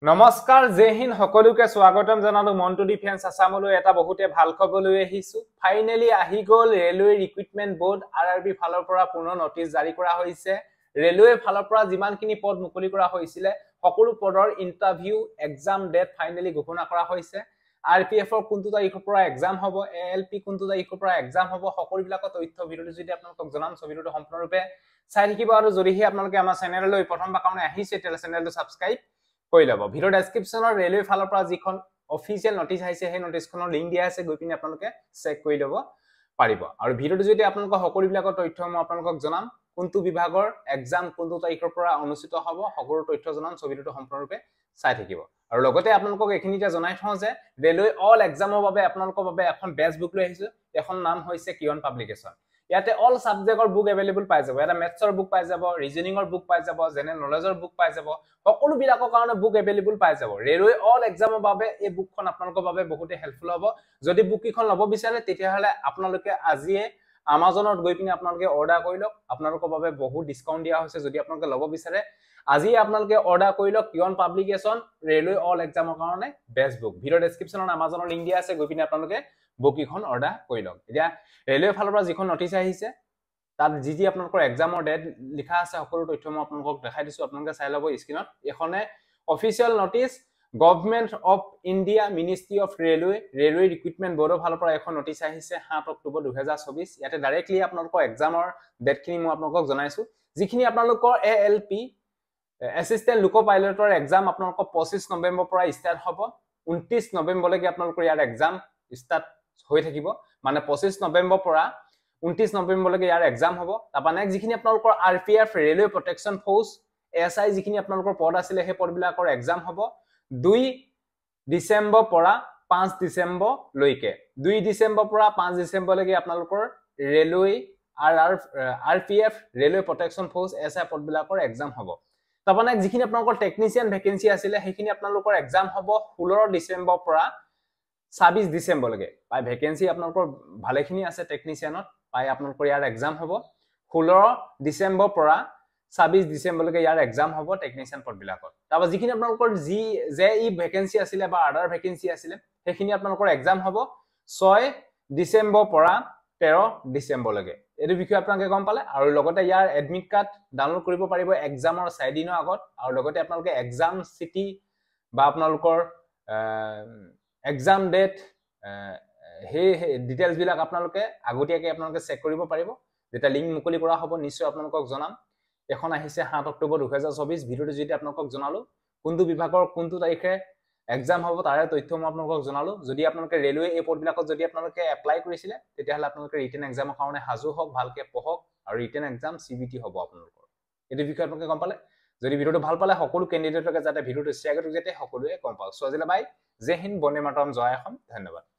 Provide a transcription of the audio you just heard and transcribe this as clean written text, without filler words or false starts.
নমস্কাৰ জয় হিন্দ সকলোকে স্বাগতম জনালো মন্টু ডিফেন্স আসামলৈ এটা বহুতে ভাল খবৰ লৈ আহিছো ফাইনালি আহি গল ৰেলৱে ৰিক্ৰুটমেন্ট বোৰ্ড আৰআৰবি ফালৰ পৰা পুনৰ নটিচ জাৰি কৰা হৈছে ৰেলৱে ফালৰ পৰা যিমানখিনি পদ মুকলি কৰা হৈছিল সকলো পদৰ ইন্টাৰভিউ এক্সাম ডেট ফাইনালি ঘোষণা কৰা হৈছে আৰপিএফ ৰ কোনটো তাৰিখৰ পৰা এক্সাম হ'ব এএলপি কোনটো তাৰিখৰ পৰা এক্সাম হ'ব সকলোবিলাকৰ তথ্য ভিডিওটো যদি আপোনালোকক জনাম ভিডিওটো সম্পূৰ্ণৰূপে চাই থাকিব আৰু যদিহে আপোনালোকে আমাৰ চেনেললৈ প্ৰথমবাৰ কাৰণে আহিছে তেলে চেনেলটো সাবস্ক্ৰাইব কৰি লব ভিডিও ডেসক্ৰিপচনৰ ৰেলৱে ফালৰ পৰা যিখন অফিচিয়েল নটিচ আহিছে সেই নটিচখনৰ লিংক দিয়া আছে গৈ পিনে আপোনালোকে চেক কৰি লব পাৰিব আৰু ভিডিওটো যদি আপোনালোকৰ সকলোবিলাকৰ তথ্য মই আপোনালোকক জনাম কোনটো বিভাগৰ এক্সাম কোনটো তাৰিখৰ পৰা অনুষ্ঠিত হ'ব সকলো তথ্য জনাম ভিডিওটো সম্পূৰ্ণৰূপে চাই থাকিব আৰু লগতে আপোনালোকক এখিনিটা জনাই থওঁ যে ৰেলৱে অল এক্সামৰ বাবে আপোনালোকৰ বাবে এখন বেচ বুক লৈ আহিছো এখন নাম হৈছে কিয়ন পাব্লিকেশন ইয়াতে অল সাবজেক্টৰ বুক अवेलेबल পাই যাব এটা মেথছৰ বুক পাই যাব ৰিজনিংৰ বুক পাই যাব জেনাৰেল নলেজৰ বুক পাই যাব সকলো বিলাকৰ কাৰণে বুক अवेलेबल পাই যাব ৰেলৱে অল এক্সামৰ বাবে এই বুকখন আপোনালোকৰ বাবে বহুতে হেল্পফুল হ'ব যদি বুক কিখন লব বিচাৰে তেতিয়া হলে আপোনালোকে আজিয়ে আমাজনত গৈ পিনে আপোনালোকে অৰ্ডাৰ কৰি লওক আপোনালোকৰ বাবে বহুত ডিসকাউন্ট দিয়া হৈছে যদি আপোনালোকে লব বিচাৰে আজি আপোনালোকে অৰ্ডাৰ কৰি লওক কিয়ন পাব্লিকেশন ৰেলৱে অল এক্সামৰ কাৰণে বেষ্ট বুক ভিডিও ডেসক্ৰিপচনত আমাজনৰ লিংক দিয়া আছে গৈ পিনে আপোনালোকে বুক কিখন অৰ্ডাৰ কৰি লওক এতিয়া ৰেলৱে ফালৰ পৰা যিখন নটিচ আহিছে তাত যি আপোনালোকৰ এক্সামৰ ডেট লিখা আছে সকলো তথ্য মই আপোনালোকক দেখাই দিছো আপোনালোকে চাই লব স্ক্ৰিনত এখনে official notice government of India ministry of railway recruitment বৰ্ডৰ ফালৰ পৰা এখন নটিচ আহিছে 7 অক্টোবৰ 2024 ইয়াতে ডাইৰেক্টলি আপোনালোকৰ এক্সামৰ ডেটখিনি মই আপোনালোকক জনাইছো যিখিনি আপোনালোকৰ এএলপি এসিস্টেন্ট লোকো পাইলটৰ এক্সাম আপোনালোকৰ 25 নৱেম্বৰ পৰা ষ্টাৰ্ট হ'ব 29 নৱেম্বৰলৈকে আপোনালোকৰ ইয়াৰ এক্সাম ষ্টাৰ্ট হৈ থাকিব মানে 25 নৱেম্বৰ পৰা 29 নৱেম্বৰলৈকে ইয়াৰ এক্সাম হ'ব তাৰপা নেক্সট যিখিনি আপোনালোকৰ RPF railway protection force SI যিখিনি আপোনালোকৰ পদ আছিল সেই পদবিলাকৰ এক্সাম হ'ব 2 ডিসেম্বৰ পৰা 5 ডিসেম্বৰ লৈকে 2 ডিসেম্বৰ পৰা 5 ডিসেম্বৰলৈকে আপোনালোকৰ railway RPF railway protection force SI পদবিলাকৰ এক্সাম হ'ব তাৰপা নেক্সট যিখিনি আপোনালোকৰ টেকনিচিয়ান ভেকেন্সি আছিল সেইখিনি আপোনালোকৰ এক্সাম হ'ব 16 ডিসেম্বৰ পৰা 26 ডিসেম্বৰলৈকে পাই ভেকেন্সি আপোনালোকৰ ভালেখিনি আছে টেকনিচিয়ানত পাই আপোনালোকৰ ইয়াৰ এক্সাম হ'ব 16 ডিসেম্বৰ পৰা 26 ডিসেম্বৰলৈকে ইয়াৰ এক্সাম হ'ব টেকনিচিয়ান পদবিলাকত তাৰপা যিখিনি আপোনালোকৰ যে ই ভেকেন্সি আছিল বা আদাৰ ভেকেন্সি আছিল সেইখিনি আপোনালোকৰ এক্সাম হ'ব 6 ডিসেম্বৰ পৰা 13 ডিসেম্বৰলৈকে এই বিষয়ে আপোনালোকে গম পালে আৰু লগতে ইয়াৰ এডমিট কাৰ্ড ডাউনলোড কৰিব পাৰিব এক্সামৰ 4 দিনৰ আগত আৰু লগতে আপোনালোকে এক্সাম সিটি বা আপোনালোকৰ এক্সাম ডেট হে ডিটেইলছ বিলাক আপোনালোকে আগতীয়াকৈ আপোনালোকে চেক কৰিব পাৰিব যেটা লিংক মুকলি কৰা হ'ব নিশ্চয় আপোনালোকক জনাম এখন আহিছে 7 অক্টোবৰ 2024 ভিডিওটো যদি আপোনালোকক জনালো কোনটো বিভাগৰ কোনটো তাৰিখে এক্সাম হ'ব তাৰে তথ্য মই আপোনালোকক জনালো যদি আপোনালোকে ৰেলৱে এই পদবিলাকত যদি আপোনালোকে এপ্লাই কৰিছিলে তেতিয়া হলে আপোনালোকে ৰিটেন এক্সামৰ কাৰণে হাজু হওক ভালকে পঢ়ক আৰু ৰিটেন এক্সাম সিবিটি হ'ব আপোনালোকৰ এই বিষয়ে আপোনালোকে গম পালে যদি ভিডিওটো ভাল পালে সকলো ক্যান্ডিডেটকে যাতে ভিডিওটো শেয়াৰ কৰি যাতে সকলোৱে গম পাওক সো আজিলে বাই জয় হিন্দ বন্দে মাতৰম জয় অসম ধন্যবাদ